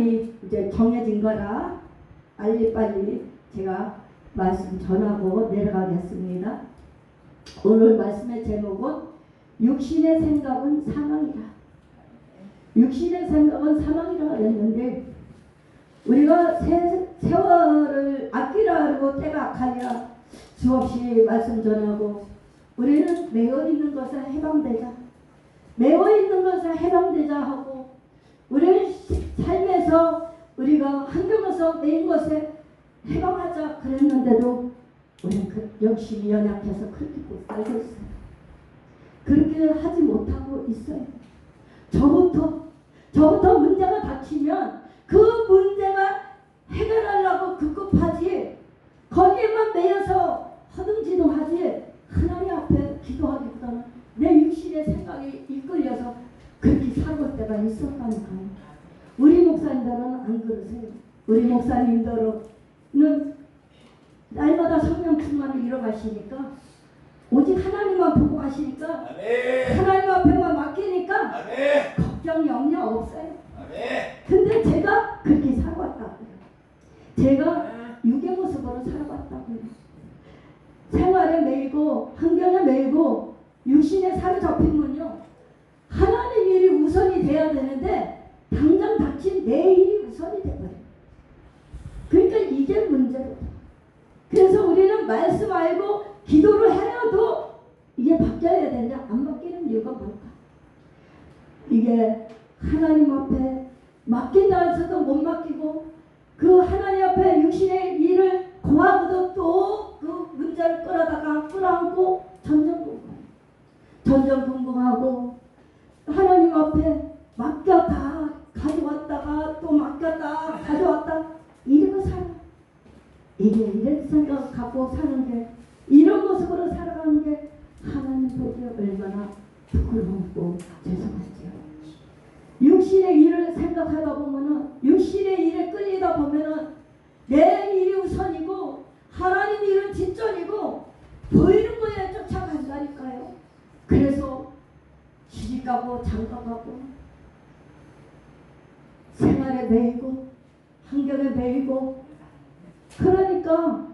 시간이 이제 정해진 거라 빨리 제가 말씀 전하고 내려가겠습니다. 오늘 말씀의 제목은 육신의 생각은 사망이라. 육신의 생각은 사망이라 했는데, 우리가 세월을 아끼라고 때가 악하냐 수없이 말씀 전하고, 우리는 매어 있는 것에 해방되자, 매어 있는 것에 해방되자 하고, 우리는 삶에서 우리가 환경에서 매인 것에 해방하자 그랬는데도 우리는 역시 연약해서 그렇게 못 살고 있어요. 그렇게 하지 못하고 있어요. 저부터 문제가 닥치면 그 문제가 해결하려고 급급하지, 거기에만 매여서 허둥지둥하지, 하나님 앞에 기도하기보다는 내 육신의 생각이 이끌려서 그렇게 살고 때가 있었다니까요. 우리 목사님들은 안 그러세요. 우리 목사님들은 날마다 성령 충만을 이뤄가시니까, 오직 하나님만 보고 가시니까, 하나님 앞에만 맡기니까 걱정 염려 없어요. 근데 제가 그렇게 살아왔다고요. 제가 육의 모습으로 살아왔다고요. 생활에 매이고 환경에 매이고 육신에 사로잡히면요, 하나님 일이 우선이 돼야 되는데 당장 닥친 내 일이 우선이 돼버려요. 그러니까 이게 문제로. 그래서 우리는 말씀 알고 기도를 해라도 이게 바뀌어야 되냐, 안 바뀌는 이유가 뭘까? 이게 하나님 앞에 맡긴다 해서도 못 맡기고, 그 하나님 앞에 육신의 일을 고하고도 또 그 문제를 끌어안고 전전긍긍하고 하나님 앞에 맡겼다 가져왔다가 또 맡겼다 가져왔다, 이러고 살아. 이게 이런 생각 갖고 사는 게, 이런 모습으로 살아가는 게 하나님 보기 얼마나 부끄럽고 죄송하지요. 육신의 일을 생각하다 보면은, 육신의 일에 끌리다 보면은 내 일이 우선이고 하나님 일은 뒷전이고 보이는 거에 쫓아간다니까요. 그래서 시집가고 장가가고 생활에 매이고 환경에 매이고, 그러니까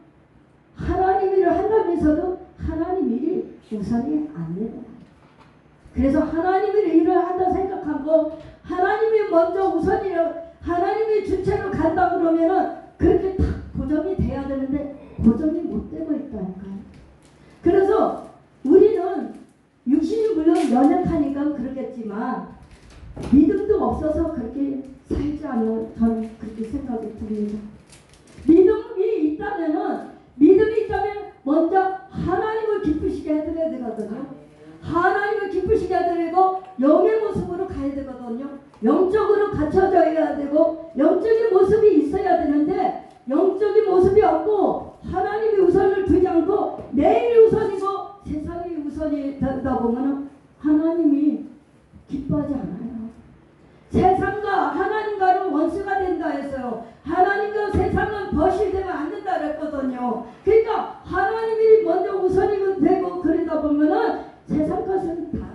하나님 일을 한다면서도 하나님 일이 우선이 안 되는. 그래서 하나님의 일을 한다 생각하고 하나님이 먼저 우선이로, 하나님이 주체로 간다 그러면은 그렇게 딱 고정이 돼야 되는데 고정이 못 되고 있다니까요. 그래서 우리는 육신이 물론 연약하니까 그러겠지만 믿음도 없어서 그렇게 살지 않나, 저는 그렇게 생각이 듭니다. 믿음이 있다면 먼저 하나님을 기쁘시게 해드려야 되거든요. 하나님을 기쁘시게 해드리고 영의 모습으로 가야 되거든요. 영적으로 갖춰져야 되고 영적인 모습이 있어야 되는데, 영적인 모습이 없고 하나님이 우선을 두지 않고 내 일이 우선이고 세상이 우선이 되다 보면 하나님이 기뻐하지 않아요. 세상과 하나님과는 원수가 된다 했어요. 하나님과 세상은 거실되면 안 된다 그랬거든요. 그러니까 하나님이 먼저 우선이 되고 그러다 보면은 세상 것은 다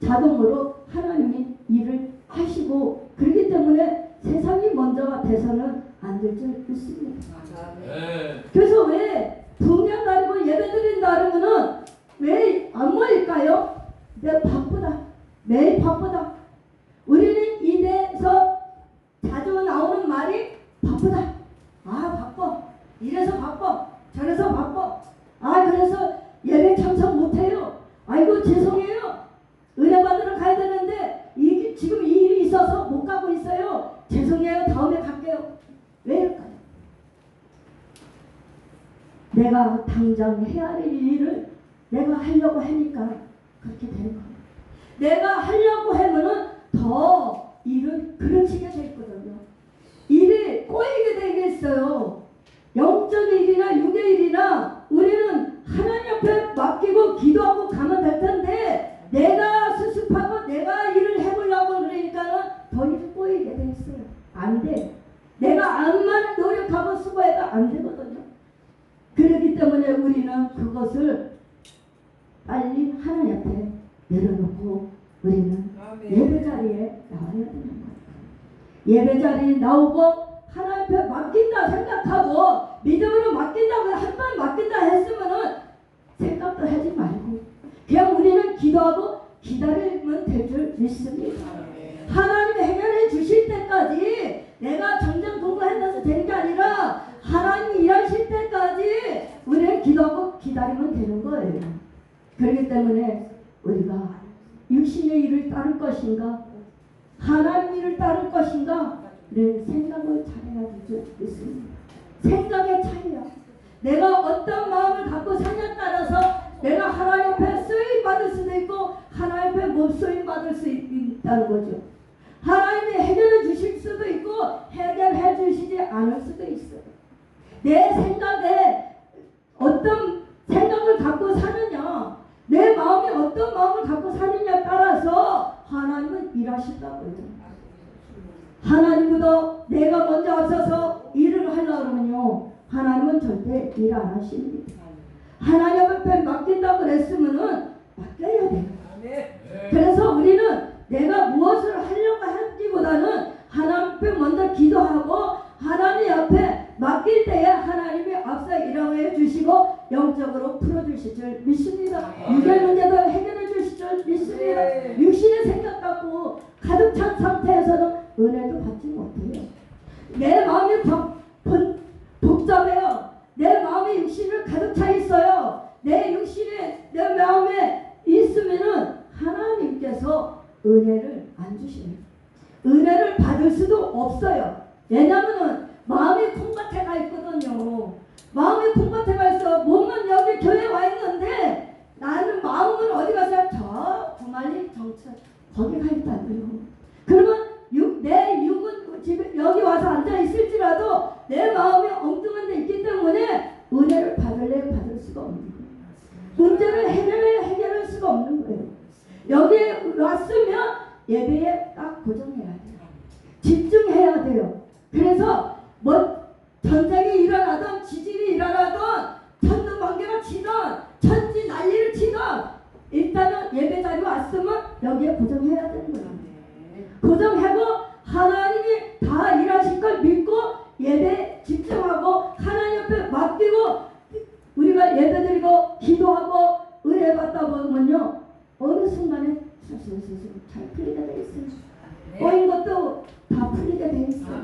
자동으로 하나님이 일을 하시고, 그렇기 때문에 세상이 먼저가 돼서는 안 될 줄 믿습니다. 그래서 왜 분양 다니고 예배 드린다 그러면은 왜 안 모일까요? 내가 바쁘다. 매일 바쁘다. 우리는 입에서 자주 나오는 말이 바쁘다. 아 바빠. 이래서 바빠. 저래서 바빠. 아 그래서 예배 참석 못해요. 아이고 죄송해요. 은혜 받으러 가야 되는데 이게 지금 이 일이 있어서 못 가고 있어요. 죄송해요. 다음에 갈게요. 왜 이럴까요? 내가 당장 해야 할 일을 내가 하려고 하니까 그렇게 되는 거예요. 내가 하려고 하면은 더 일은 그르치게 되거든요. 일이 꼬이게 되겠어요. 영적인 일이나 육의 일이나 우리는 하나님 앞에 맡기고 기도하고 가면 될 텐데, 내가 수습하고 내가 일을 해보려고 그러니까는 더 일이 꼬이게 돼 있어요. 안 돼. 내가 암만 노력하고 수고해도 안 되거든요. 그렇기 때문에 우리는 그것을 빨리 하나님 앞에 내려놓고 우리는 예배 자리에 나와야 되는 거예요. 예배 자리에 나오고 하나님 앞에 맡긴다 생각하고 믿음으로 맡긴다고 한 번 맡긴다 했으면은 생각도 하지 말고 그냥 우리는 기도하고 기다리면 될 줄 믿습니다. 하나님이 해결해 주실 때까지 내가 정장 공부해서 되는 게 아니라 하나님이 일하실 때까지 우리는 기도하고 기다리면 되는 거예요. 그렇기 때문에 우리가 육신의 일을 따를 것인가 하나님 일을 따를 것인가 를 생각을 잘해야 될 줄 믿습니다. 생각의 차이야. 내가 어떤 마음을 갖고 사냐에 따라서 내가 하나님 앞에 쓰임 받을 수도 있고 하나님 앞에 못 쓰임 받을 수 있다는 거죠. 하나님이 해결해 주실 수도 있고 해결해 주시지 않을 수도 있어요. 내 생각에 어떤 생각을 갖고 사느냐 내 마음이 어떤 마음을 갖고 사느냐에 따라서 하나님은 일하신다고요. 하나님보다 내가 먼저 앞서서 일을 하려고 그러면요 하나님은 절대 일 안 하십니다. 하나님 앞에 맡긴다고 그랬으면은 맡겨야 돼요. 그래서 우리는 내가 무엇을 하려고 하기보다는 하나님 앞에 먼저 기도하고 하나님 앞에 맡길 때에 하나님이 앞서 일하여 주시고 영적으로 풀어주실 줄 믿습니다. 육의 문제도 해결해 주실 줄 믿습니다. 육신의 생각 갖고 가득 찬 상태에서는 은혜도 받지 못해요. 내 마음이 복잡해요. 내 마음이 육신을 가득 차 있어요. 내 육신에 내 마음에 있으면은 하나님께서 은혜를 안 주시네요. 은혜를 받을 수도 없어요. 왜냐하면은 마음이 콩밭에 가 있거든요. 마음이 콩밭에 가 있어. 몸은 여기 교회에 와 있는데 나는 마음은 어디 가서 저 구만리 정천 거기 가 있다고요. 그러면 내 육은 지금 여기 와서 앉아 있을지라도 내 마음이 엉뚱한 데 있기 때문에 은혜를 받을 수가 없는 거예요. 문제를 해결할 수가 없는 거예요. 여기에 왔으면 예배에 딱 고정해야 돼요. 집중해야 돼요. 그래서 뭐 전쟁이 일어나던 지진이 일어나던 천둥번개가 치던 천지 난리를 치던 일단은 예배 자리에 왔으면 여기에 고정해야 되는 거예요. 고정하고 하나님이 다 일하실 걸 믿고 예배 집중하고 하나님 앞에 맡기고 우리가 예배드리고 기도하고 은혜 받다 보면요 어느 순간에 슬슬 잘 풀리게 돼 있어요. 꼬인 것도 다 풀리게 돼 있어요.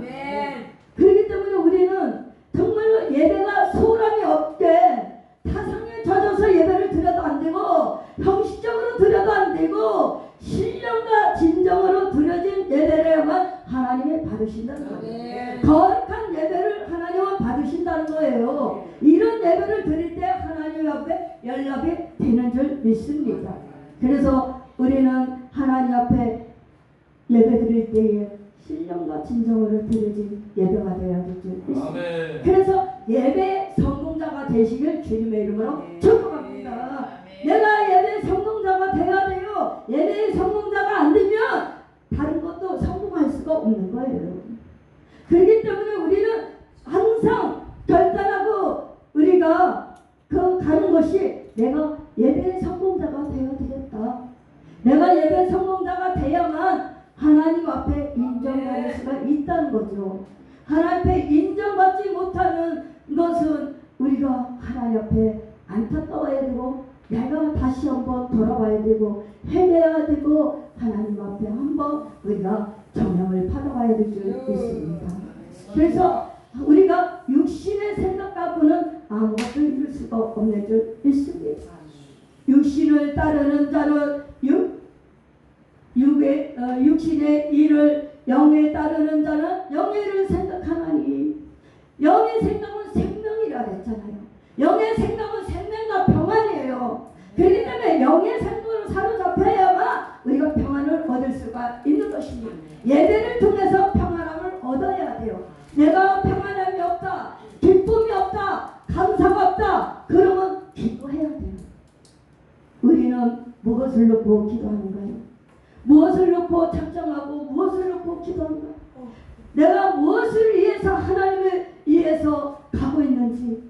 그렇기 때문에 우리는 정말로 예배가 소홀함이 없게 타성에 젖어서 예배를 드려도 안 되고 형식적으로 드려도 안 되고 신령과 진정으로 드려진 예배라야만 하나님이 받으신다는 거예요. 거룩한 예배를 하나님은 받으신다는 거예요. 이런 예배를 드릴 때 하나님 앞에 연락이 되는 줄 믿습니다. 그래서 우리는 하나님 앞에 예배 드릴 때에 신령과 진정으로 드려진 예배가 되어야 될 줄 믿습니다. 그래서 예배 성공자가 되시길 주님의 이름으로 축복합니다. 내가 예배 성공자가 되어야 돼요. 예배의 성공자가 안 되면 다른 것도 성공할 수가 없는 거예요. 그렇기 때문에 우리는 항상 결단하고 우리가 가는 것이 내가 예배의 성공자가 되어야 되겠다. 내가 예배 성공자가 돼야만 하나님 앞에 인정받을 수가 있다는 거죠. 하나님 앞에 인정받지 못하는 것은 우리가 하나님 앞에 안타까워야 되고 내가 다시 한번 돌아봐야 되고 회개해야 되고 하나님 앞에 한번 우리가 정령을 받아봐야 될 줄 믿습니다. 그래서 우리가 육신의 생각 갖고는 아무것도 이룰 수가 없는 줄 믿습니다. 육신을 따르는 자는 육신의 일을 영에 따르는 자는 영의 일을 생각하나니 영의 생각은 생명이라 했잖아요. 영의 생각은 생명과 평안이에요. 그렇기 때문에 영의 생각으로 사로잡혀야만 우리가 평안을 얻을 수가 있는 것입니다. 예배를 통해서 평안함을 얻어야 돼요. 내가 평안함이 없다, 기쁨이 없다, 감사가 없다, 그러면 기도해야 돼요. 우리는 무엇을 놓고 기도하는가요? 무엇을 놓고 작정하고 무엇을 놓고 기도하는가요? 내가 무엇을 위해서 하나님을 위해서 가고 있는지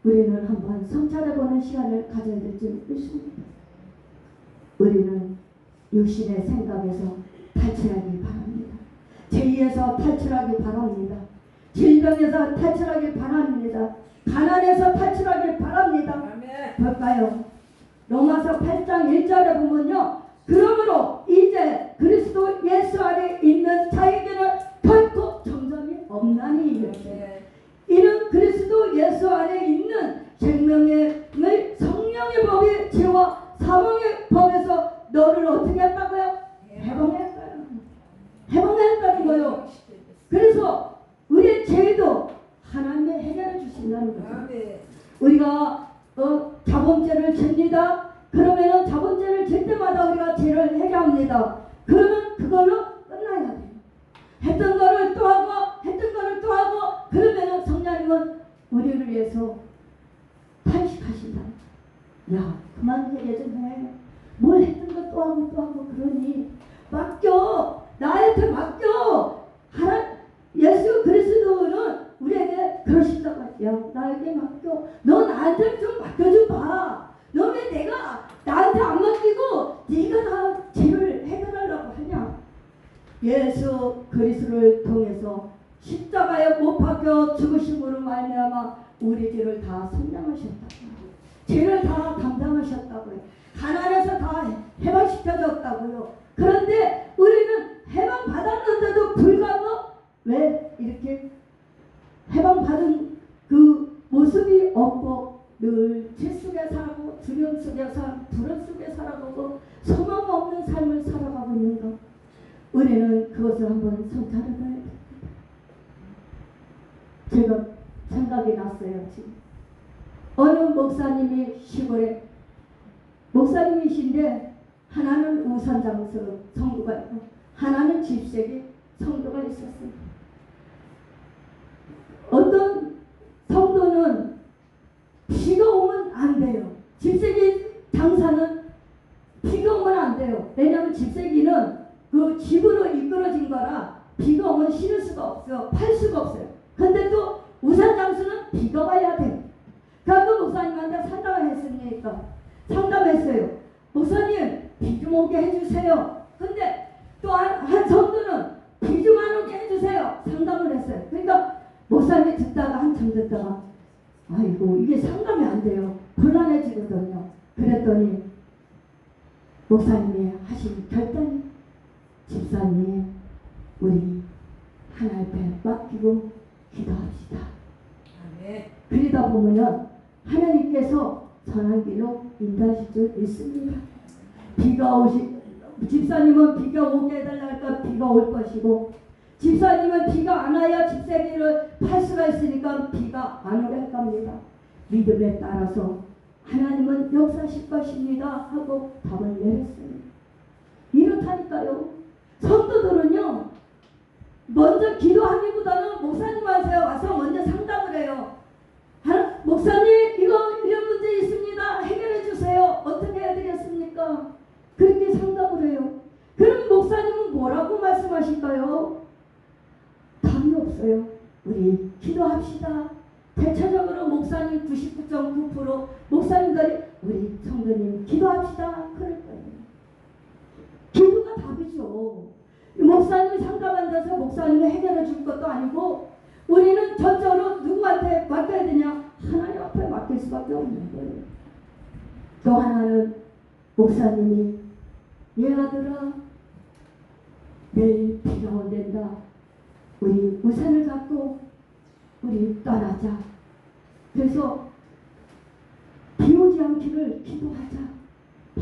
우리는 한번 성찰해보는 시간을 가져야 될 줄 믿습니다. 우리는 육신의 생각에서 탈출하기 바랍니다. 제 죄에서 탈출하기 바랍니다. 질병에서 탈출하기 바랍니다. 가난에서 탈출하기 바랍니다. 볼까요? 로마서 8장 1절에 보면요. 그러므로 이제 그리스도 예수 안에 있는 자에게는 결코 정점이 없나니 이는 그리스도 예수 안에 있는 생명의 성령의 법이 죄와 사망의 법에서 너를 어떻게 했다고요? 해방했어요. 해방했다는 거예요. 그래서 우리의 죄도 하나님이 해결해 주신다는 거죠. 우리가 자범죄를 집니다. 그러면은 자범죄를 질 때마다 우리가 죄를 해결합니다. 그러면 그걸로 끝나야 돼요. 했던 거를 또 하고 했던 거를 또 하고 그러면은 성령님은 우리를 위해서 탄식하신다. 야 그만 얘기 좀 해. 뭘 했던 거 또 하고 또 하고 그러니 맡겨. 나한테 맡겨. 예수 그리스도는 우리에게 그러신다고 하죠. 나에게 맡겨. 너 나한테 좀 맡겨줘 봐. 너 왜 내가 나한테 안 맡기고 네가 다 죄를 해결하려고 하냐. 예수 그리스도를 통해서 십자가에 못 박혀 죽으심으로 말미암아 우리 죄를 다 속량하셨다고요. 죄를 다 담당하셨다고요. 가난에서 다 해방시켜줬다고요. 그런데 우리는 해방받았는데도 불구하고 왜 이렇게 해방받은 그 모습이 없고 늘 죄 속에 살고 두려움 속에 살고 불안 속에 살아가고 소망 없는 삶을 살아가고 있는가. 우리는 그것을 한번 성찰해 봐야 됩니다. 제가 생각이 났어요. 지금 어느 목사님이 시골에 목사님이신데 하나는 우산장서 성도가 있고 하나는 집세기 성도가 있었어요. 어떤 성도는 비가 오면 안 돼요. 집세기 장사는 비가 오면 안 돼요. 왜냐하면 집세기는 그 집으로 이끌어진 거라 비가 오면 실을 수가 없어요. 팔 수가 없어요. 근데 또 우산장수는 비가 와야 돼요. 그러니까 그 목사님한테 상담했어요. 목사님 비 좀 오게 해주세요. 근데 또 한 성도는 비 좀 안 오게 해주세요. 상담을 했어요. 그러니까 목사님이 듣다가 한참 듣다가 아이고 이게 상담이 안 돼요. 곤란해지거든요. 그랬더니 목사님이 하신 결단이 집사님 우리 하나님 앞에 맡기고 기도합시다. 그러다 보면은 하나님께서 선한 길로 인도하실 줄 믿습니다. 집사님은 비가 오게 해달라니까 비가 올 것이고 집사님은 비가 안 와야 집세기를 팔 수가 있으니까 비가 안 오게 할 겁니다. 믿음에 따라서 하나님은 역사하실 것입니다 하고 답을 내렸어요. 이렇다니까요. 성도들은요 먼저 기도하기보다는 목사님한테 와서 먼저 상담을 해요. 목사님 이런 문제 있습니다. 해결해 주세요. 어떻게 해야 되겠습니까? 그렇게 상담을 해요. 그럼 목사님은 뭐라고 말씀하실까요? 답이 없어요. 우리 기도합시다. 대체적으로 목사님 99.9% 목사님들이 우리 성도님 기도합시다. 그럴 거예요. 기도가 답이죠. 목사님이 상담한다서 목사님이 해결해 줄 것도 아니고 우리는 전적으로 누구한테 맡겨야 되냐? 하나님 앞에 맡길 수밖에 없는 거예요. 또 하나는 목사님이 얘 아들아 내일 비가 온댄다. 우리 우산을 갖고 우리 떠나자. 그래서 비 오지 않기를 기도하자.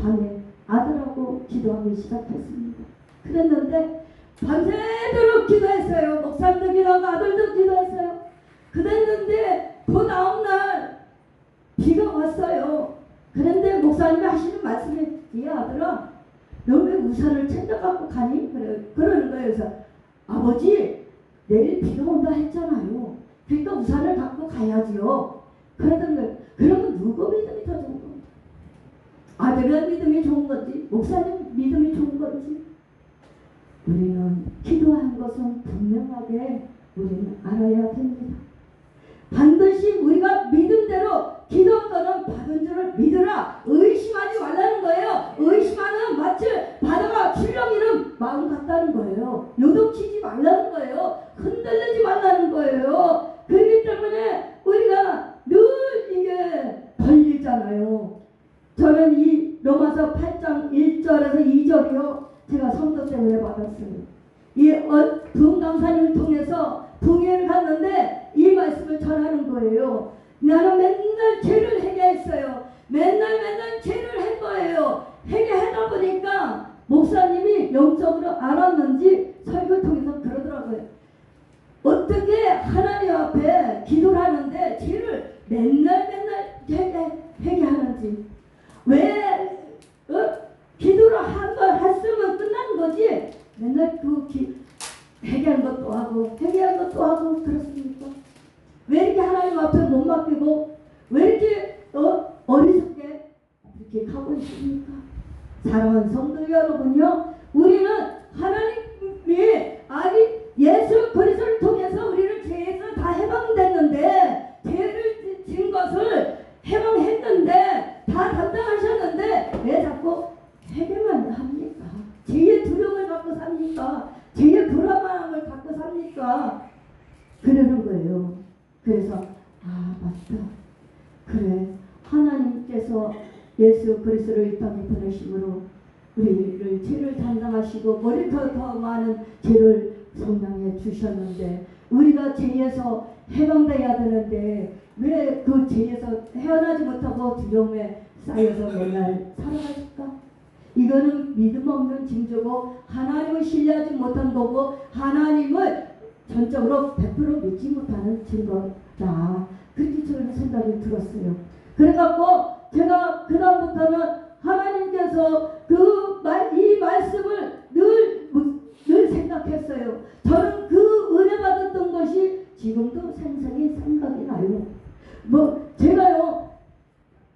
밤에 아들하고 기도하기 시작했습니다. 그랬는데 밤새도록 기도했어요. 목사님도 기도하고 아들도 기도했어요. 그랬는데 그 다음날 비가 왔어요. 그런데 목사님이 하시는 말씀이 이 아들아 너 왜 우산을 챙겨갖고 가니? 그러는 거예요. 그래서 아버지 내일 비가 온다 했잖아요. 그러니까 우산을 갖고 가야지요. 그러던 거예요. 그러면 누구 믿음이 더 좋은 겁니까? 아들의 믿음이 좋은 건지 목사님 믿음이 좋은 건지 우리는 기도한 것은 분명하게 우리는 알아야 됩니다. 반드시 우리가 믿음대로 기도한 거는 받은 줄을 믿으라. 의심하지 말라는 거예요. 의심하는 마치 바다가 출렁이는 마음 같다는 거예요. 요동치지 말라는 거예요. 흔들리지 말라는 거예요. 그렇기 때문에 우리가 늘 이게 걸리잖아요. 저는 이 로마서 8장 1절에서 2절이요. 제가 성도 때문에 받았어요. 이 부흥 강사님을 통해서 부흥회를 갔는데 이 말씀을 전하는 거예요. 나는 맨날 죄를 회개했어요. 맨날 죄를 한 거예요. 회개하다 보니까 목사님이 영적으로 알았는지 설교 통해서 그러더라고요. 어떻게 하나님 앞에 기도를 하는데 죄를 맨날 회개하는지. 왜 기도를 한 번 했으면 끝난 거지 맨날 회개한 것도 하고 회개한 것도 하고 그렇습니까? 왜 이렇게 하나님 앞에 못 맡기고 왜 이렇게 어리석게 이렇게 하고 있습니까? 사랑하는 성도 여러분요, 우리는 하나님이 아기 예수 그리스도를 통해서 우리를 죄에서 다 해방됐는데, 죄를 진 것을 해방했는데 다 담당하셨는데 왜 자꾸 회개만 합니까? 죄의 두려움을 갖고 삽니까? 죄의 불안함을 갖고 삽니까? 그러는 거예요. 그래서 맞다. 그래, 하나님께서 예수 그리스도를 이 땅에 보내심으로 우리를 죄를 담당하시고 머리부터 더 많은 죄를 성량해 주셨는데 우리가 죄에서 해방돼야 되는데 왜 그 죄에서 헤어나지 못하고 두려움에 쌓여서 맨날 살아갈까? 이거는 믿음 없는 징조고 하나님을 신뢰하지 못한 거고 하나님을 전적으로 100% 믿지 못하는 증거다. 그렇게 저는 생각이 들었어요. 그래갖고 제가 그 다음부터는 하나님께서 이 말씀을 늘 생각했어요. 저는 그 은혜 받았던 것이 지금도 생생히 생각이 나요. 제가요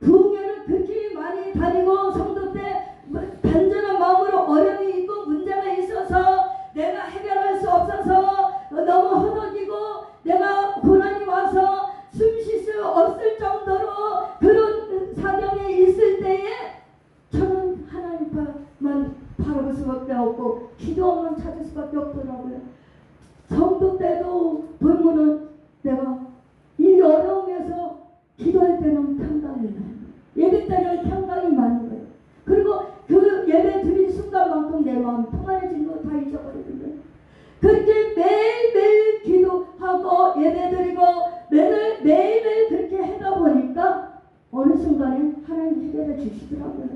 부흥회를 그렇게 많이 다니고 성도 때 단전한 마음으로 어려움이 있고 문제가 있어서 내가 해결할 수 없어서 너무 허덕이고 내가 고난이 와서 숨 쉴 수 없을 정도로 그런 사경에 있을 때에 저는 하나님만 바라볼 수밖에 없고 기도만 찾을 수밖에 없더라고요. 성도 때도 보면은 내가 이 어려움에서 기도할 때는 평강이 나요. 예배 때는 평강이 많은 거예요. 그리고 그 예배 드린 순간만큼 내 마음 평안해진 거 다 잊어버리는 거예요. 그렇게 매일매일 기도하고 예배 드리고 매일매일 그렇게 하다 보니까 어느 순간에 하나님 해결해 주시더라고요.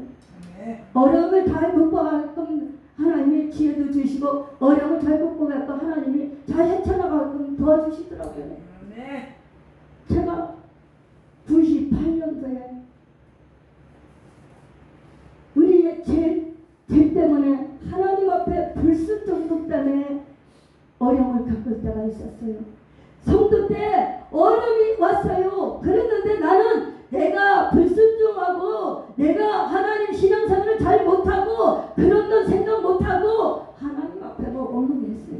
네. 어려움을 잘 극복하게끔 하나님이 지혜도 주시고 어려움을 잘 극복하게끔 하나님이 잘 헤쳐나가게끔 도와주시더라고요. 네. 제가 98년도에 우리의 죄 때문에 하나님 앞에 불순종도 때문에 어려움을 겪을 때가 있었어요. 성도 때 어려움이 왔어요. 그랬는데 나는 내가 불순종하고 내가 하나님 신앙생활을 잘 못하고 그런 건 생각 못하고 하나님 앞에 엉뚱했어요.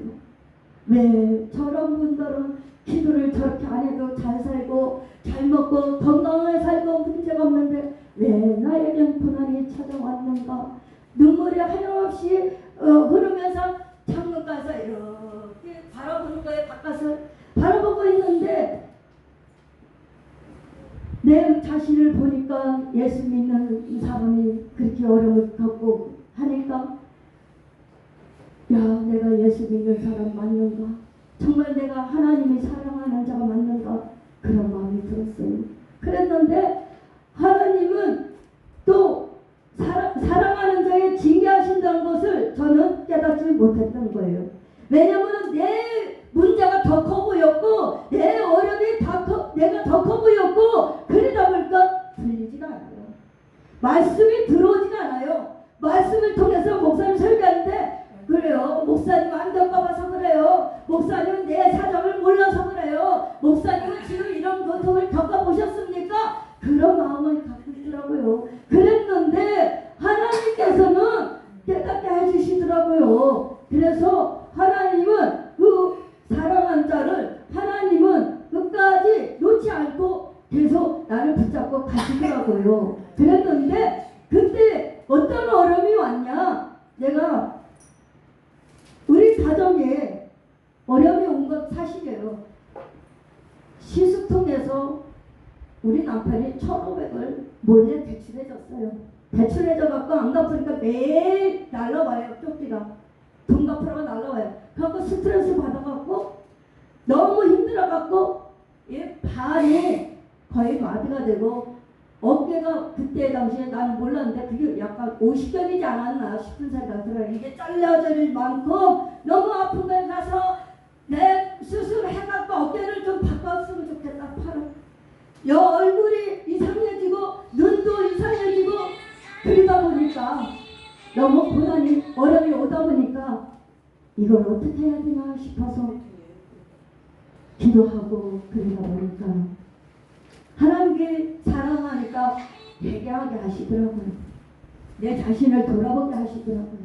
왜 저런 분들은 기도를 저렇게 안 해도 잘 살고 잘 먹고 건강하게 살고 문제가 없는데 왜 나에게 고난이 찾아왔는가? 눈물이 하염없이 흐르면서 창문 가서 이렇게 바라보는 거에 바깥을 바라보고 있는데 내 자신을 보니까 예수 믿는 사람이 그렇게 어려움을 겪고 하니까 야, 내가 예수 믿는 사람 맞는가? 정말 내가 하나님이 사랑하는 자가 맞는가? 그런 마음이 들었어요. 그랬는데 하나님은 또 사랑하는 자에 징계하신다는 것을 저는 깨닫지 못했던 거예요. 왜냐하면 내 문제가 더 커 보였고 내 어려움이 내가 더 커 보였고 그러다 보니까 들리지가 않아요. 말씀이 들어오지가 않아요. 말씀을 통해서 목사님 설교하는데 그래요. 목사님 안 겪어봐서 그래요. 목사님은 내 사정을 몰라서 그래요. 목사님은 지금 이런 고통을 겪어보셨습니까? 그런 마음을 갖고 있더라고요. 그랬는데 하나님께서는 깨닫게 해주시더라고요. 그래서 하나님은 그 사랑한 자를 하나님은 끝까지 놓지 않고 계속 나를 붙잡고 가시더라고요. 그랬는데 그때 어떤 어려움이 왔냐? 내가 그래서 우리 남편이 1,500을 몰래 대출해줬어요. 대출해줘갖고 안 갚으니까 매일 날라와요. 쪽지가. 돈 갚으라고 날라와요. 그래갖고 스트레스 받아갖고 너무 힘들어갖고 발이 거의 마비가 되고 어깨가 그때 당시에 나는 몰랐는데 그게 약간 50견이지 않았나 싶은 생각이 들어요. 이게 잘려질 만큼 너무 아픈 거에 가서 내 수술해갖고 어깨를 좀 바꿨으면 좋겠다. 팔을. 얼굴이 이상해지고 눈도 이상해지고 그러다 보니까 너무 고난이 어려움이 오다 보니까 이걸 어떻게 해야 되나 싶어서 기도하고 그러다 보니까 하나님께 사랑하니까 회개하게 하시더라고요. 내 자신을 돌아보게 하시더라고요.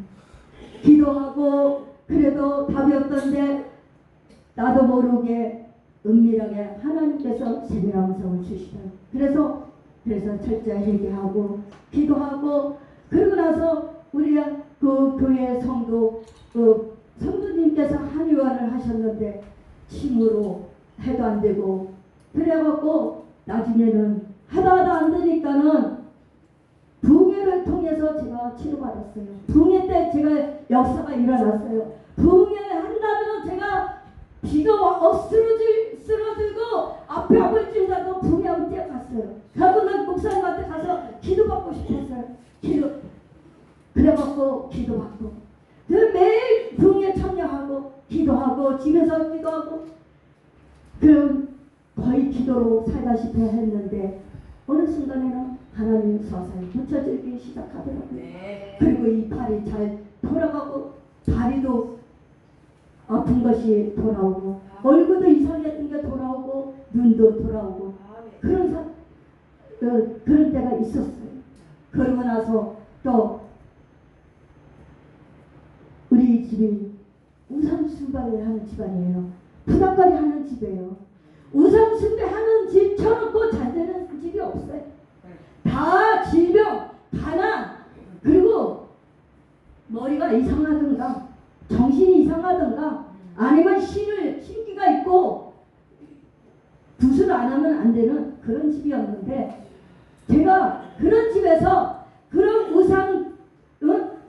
기도하고 그래도 답이 없던데 나도 모르게 은밀하게 하나님께서 세밀한 음성을 주시더라고요. 그래서 철저히 회개하고 기도하고 그러고 나서 우리 그 교회 성도 성도님께서 한의원을 하셨는데 침으로 해도 안 되고 그래갖고 나중에는 하다 안 되니까는 붕해를 통해서 제가 치료받았어요. 붕해 때 제가 역사가 일어났어요. 붕해 한다면 제가 비가 쓰러지고 앞에 아플 줄자도 붕해하고 뛰어갔어요. 그리고 난 목사님한테 가서 기도받고 싶었어요. 그래갖고 기도받고 매일 붕해 참여하고 기도하고 집에서 기도하고 그럼 거의 기도로 살다시피 했는데 어느 순간에는 하나님 서서히 붙여지기 시작하더라고요. 네. 그리고 이 팔이 잘 돌아가고 다리도 아픈 것이 돌아오고 얼굴도 이상했던 게 돌아오고 눈도 돌아오고 그런 때가 있었어요. 그러고 나서 또 우리 집이 우상숭배를 하는 집안이에요. 부닥거리 하는 집이에요. 우상숭배하는 집 쳐놓고 잘 되는 집이 없어요. 다 질병, 가난, 그리고 머리가 이상하든가 정신이 이상하든가 아니면 신기가 있고 구슬 안 하면 안 되는 그런 집이었는데 제가 그런 집에서 그런 우상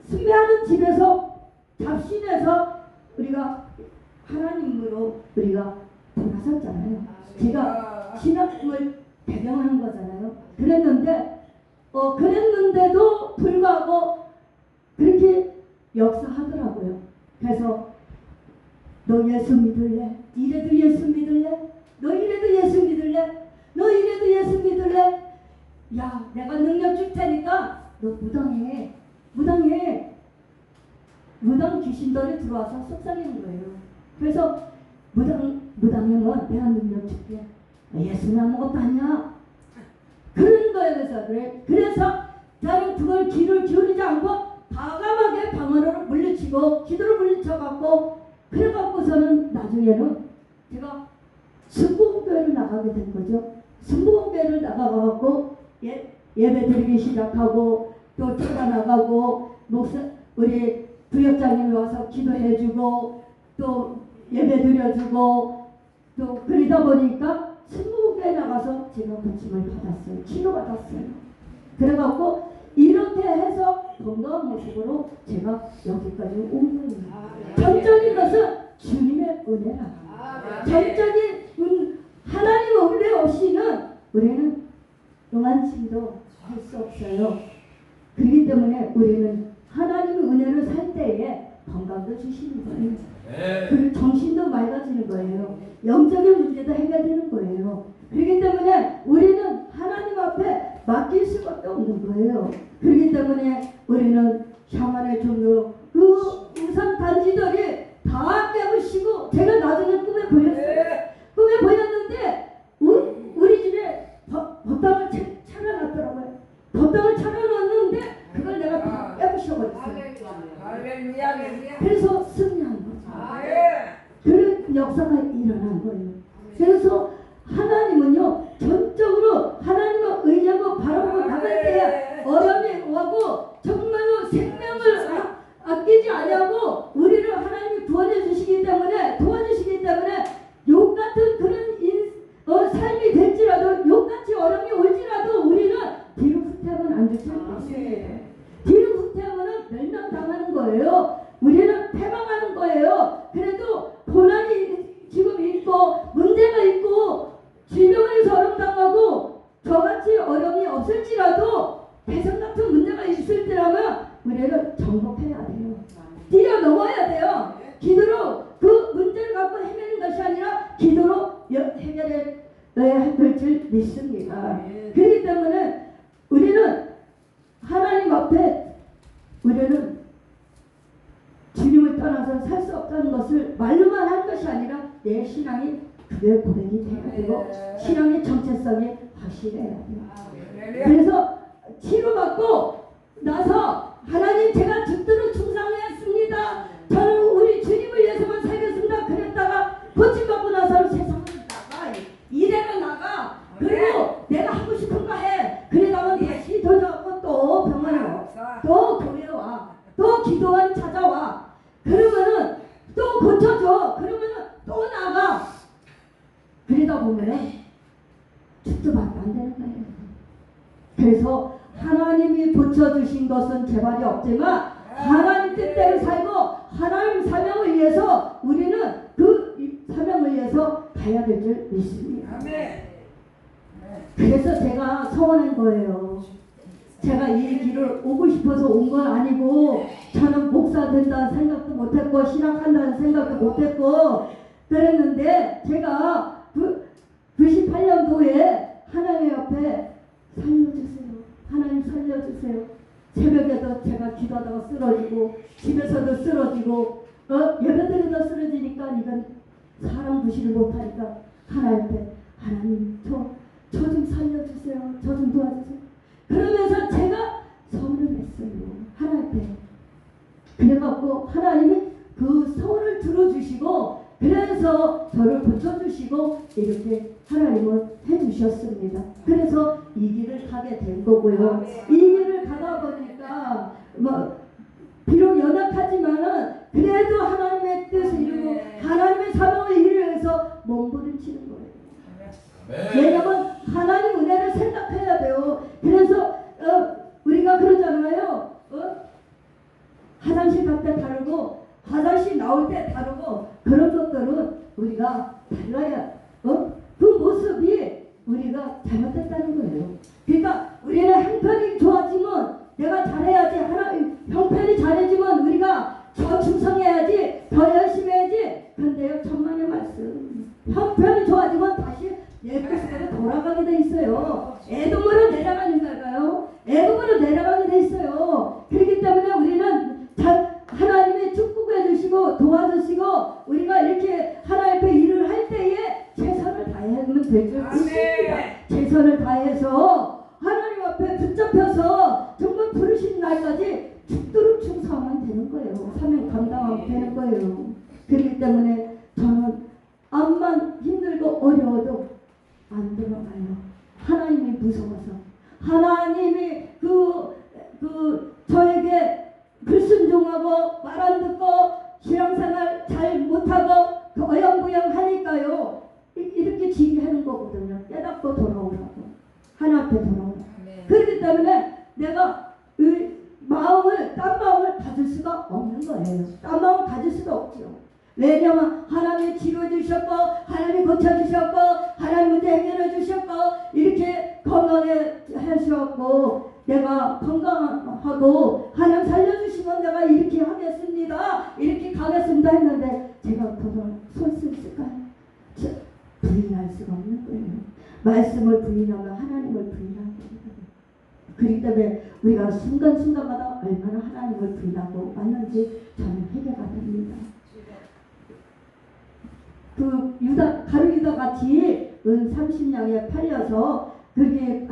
숭배하는 집에서 잡신해서 우리가 하나님으로 우리가 돌아섰잖아요. 제가 신학을 배경하는 거잖아요. 그랬는데도 불구하고 그렇게 역사하더라고요. 그래서 너 예수 믿을래? 이래도 예수 믿을래? 너 이래도 예수 믿을래? 너 이래도 예수 믿을래? 야, 내가 능력 줄 테니까 너 무당해. 무당 귀신들이 들어와서 속삭이는 거예요. 그래서 무당하면 내가 능력 줄게. 예수는 아무것도 아니야. 그런 거에 그래서 나는 그걸 귀를 기울이지 않고 과감하게 방언으로 물리치고 기도를 물리쳐갖고 그래갖고서는 나중에는 제가 순복음교회를 나가게 된 거죠. 순복음교회를 나가갖고 예배 드리기 시작하고 또 찾아나가고 우리 부역장님이 와서 기도해주고 또 예배 드려주고 또 그러다 보니까 순복음교회 나가서 제가 고침을 받았어요. 치료받았어요. 그래갖고 이렇게 해서 건강한 모습으로 제가 여기까지 온 거예요. 전적인 것은 주님의 은혜라. 전적인 하나님의 은혜 없이는 우리는 영안침도 할 수 없어요. 그렇기 때문에 우리는 하나님의 은혜를 살 때에 건강도 주시는 거예요. 그리고 정신도 맑아지는 거예요. 영적인 문제도 해결되는 거예요. 그렇기 때문에 우리는 하나님 앞에 맡길 수밖에 없는 거예요. 그렇기 때문에 우리는 샤만의 종교 그 우상 단지들이 다 깨부시고 제가 나중에 꿈에 보였어요. 꿈에 보였는데 우리 집에 법당을 차려놨더라고요. 법당을 차려놨는데 그걸 내가 다 깨부셔버렸어요. 그래서 승리한 거죠. 그런 역사가 일어난 거예요. 그래서 하나님은요 전적으로 하나님을 의지하고 바라보고 나갈 때에 어려움이 오고 정말로 생명을 아끼지 아니하고 우리를 하나님이 도와주시기 때문에 욕 같은 그런 삶이 될지라도 없습니다. 뒤로 후퇴하면 멸망당하는 거예요. 우리는 패망하는 거예요. 그래도 고난이 지금 있고 문제가 있고 질병을 저름당하고 저같이 어려움이 없을지라도 대선 같은 문제가 있을 때라면 우리는 정복해야 돼요. 뛰어넘어야 돼요. 기도로 그 문제를 갖고 헤매는 것이 아니라 기도로 해결해야 될 줄 믿습니다. 그렇기 때문에 우리는 하나님 앞에 우리는 주님을 떠나서 살 수 없다는 것을 말로만 하는 것이 아니라 내 신앙이 그게 고백이 돼야 되고 신앙의 정체성이 확실해야 돼요. 그래서 치료받고 나서 하나님 제가 죽도록 충성하였습니다. 저는 우리 주님을 위해서만 살겠습니다. 그랬다가 고침받고 나서 세상을 나가 일해가 나가 그리고 내가 하고 싶은 거 해. 그러다가 다시 도전하고 또 병원에 와. 또 교회에 와. 또 기도원 찾아와. 그러면은 또 고쳐줘. 그러면은 또 나가. 그러다 보면 죽도밖에 안 되는 거예요. 그래서 하나님이 고쳐주신 것은 재발이 없지만 하나님 뜻대로 살고 하나님 사명을 위해서 우리는 그 사명을 위해서 가야 될 줄 믿습니다. 그래서 제가 서원한 거예요. 제가 이 길을 오고 싶어서 온 건 아니고 저는 목사 된다는 생각도 못했고 신학한다는 생각도 못했고 그랬는데 제가 98년도에 하나님 앞에 살려주세요. 하나님 살려주세요. 새벽에도 제가 기도하다가 쓰러지고 집에서도 쓰러지고 예배드리다 쓰러지니까 이건 사람 무시를 못하니까 하나님 앞에 하나님 저 좀 살려주세요. 저 좀 도와주세요. 그러면서 제가 서울을 했어요. 하나님 앞에. 그래갖고 하나님이 그 서울을 들어주시고 그래서 저를 고쳐주시고 이렇게 하나님은 해주셨습니다. 그래서 이 길을 가게 된 거고요. 이 길을 가다 보니까 뭐 비록 연약하지만은 그래도 하나님의 뜻을 이루고 하나님의 사명을 이루기 위해서 몸부림치는 거예요. 왜냐면 하나님 은혜를 생각해야 돼요. 그래서 우리가 그러잖아요. 화장실 갈 때 다르고 화장실 나올 때 다르고 그런 것들은 우리가 달라야 그 모습이 우리가 잘못됐다는 거예요. 그러니까 우리는 형편이 좋아지면 내가 잘해야지 하나님 형편이 잘해지면 우리가 더 충성해야지 더 열심히 해야지. 그런데요 천만의 말씀 형편이 좋아지면 다시 옛것으로 돌아가게 돼 있어요. 애동으로 내려가는 거예요. 애동으로 내려가게 돼 있어요. 그렇기 때문에 우리는 하나님이 축복해 주시고 도와주시고 우리가 이렇게 하나님 앞에 일을 할 때에 최선을 다하면 될 줄 믿습니다. 최선을 다해서 하나님 앞에 붙잡혀서 정말 부르신 날까지 죽도록 충성하면 되는 거예요. 사명 감당하면 되는 거예요. 그렇기 때문에 저는 암만 힘들고 어려워도 안 들어가요. 하나님이 무서워서 하나님이 저에게 불순종하고 말 안 듣고 신앙생활 잘 못하고 어영부영 하니까요 이렇게 지휘하는 거거든요. 깨닫고 돌아오라고 하나 앞에 돌아오라고. 그렇기 때문에 내가 딴 마음을 가질 수가 없는 거예요. 딴 마음을 가질 수가 없죠. 왜냐면 하나님이 치료해 주셨고 하나님이 고쳐주셨고 하나님 문제 해결해 주셨고 이렇게 건강해 하셨고 내가 건강하고 하나님 살려주시면 내가 이렇게 하겠습니다. 이렇게 가겠습니다 했는데 제가 그걸 설 수 있을까요? 부인할 수가 없는 거예요. 말씀을 부인하면 하나님을 부인하는 거예요. 그렇기 때문에 우리가 순간순간마다 얼마나 하나님을 부인하고 왔는지 저는 회개가 됩니다. 가룟 유다 같이 은 30냥에 팔려서 그게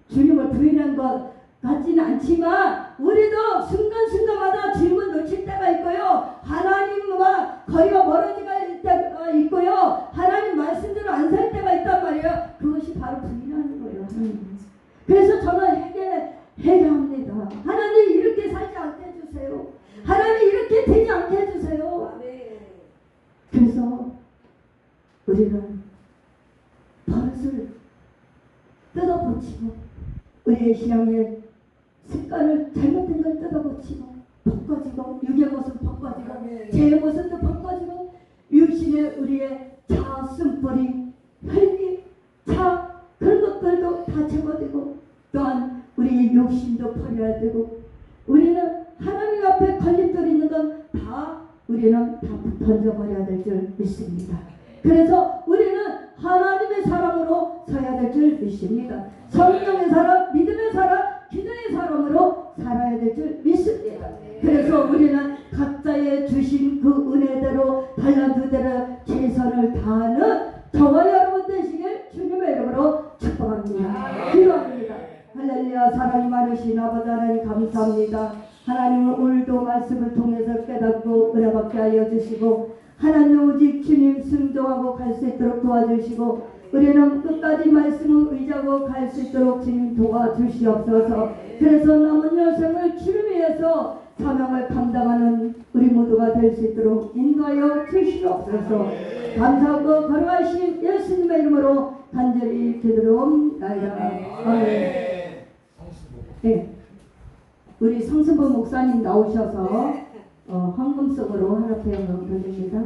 주님을 부인한 것 같지는 않지만 우리도 순간순간마다 주님을 놓칠 때가 있고요. 하나님과 거리가 멀어지가 때가 있고요. 하나님 말씀대로 안 살 때가 있단 말이에요. 그것이 바로 부인하는 거예요. 하나님. 그래서 저는 회개합니다. 하나님 이렇게 살지 않게 해주세요. 하나님 이렇게 되지 않게 해주세요. 그래서 우리는 버릇을 뜯어고치고 우리의 신앙의 습관을 잘못된 걸 뜯어고치고 바꿔지고 육의 모습 바꿔지고 죄의 모습도 바꿔지고 육신의 우리의 자 쓴뿌리 혈기 자 그런 것들도 다 제거되고 또한 우리의 욕심도 버려야 되고 우리는 하나님 앞에 걸림돌이 있는 건 다 우리는 다 던져버려야 될 줄 믿습니다. 그래서 우리는 하나님의 사람으로 서야 될 줄 믿습니다. 성령의 사람, 믿음의 사람, 기도의 사람으로 살아야 될 줄 믿습니다. 그래서 우리는 각자의 주신 그 은혜대로 달란트대로 최선을 다하는 저와 여러분 되시길 주님의 이름으로 축복합니다. 기도합니다. 할렐루야. 사랑이 많으신 아버지 하나님 감사합니다. 하나님은 오늘도 말씀을 통해서 깨닫고 은혜받게 하여 주시고 하나님 오직 주님 순종하고 갈 수 있도록 도와주시고 우리는 끝까지 말씀을 의지하고 갈 수 있도록 주님 도와주시옵소서. 그래서 남은 여생을 주님 위해서 사명을 감당하는 우리 모두가 될 수 있도록 인도하여 주시옵소서. 감사하고 거룩하신 예수님의 이름으로 간절히 기도드리옵나이다. 아멘. 네. 우리 성승보 목사님 나오셔서 황금성으로 하나님께 영광 돌립니다.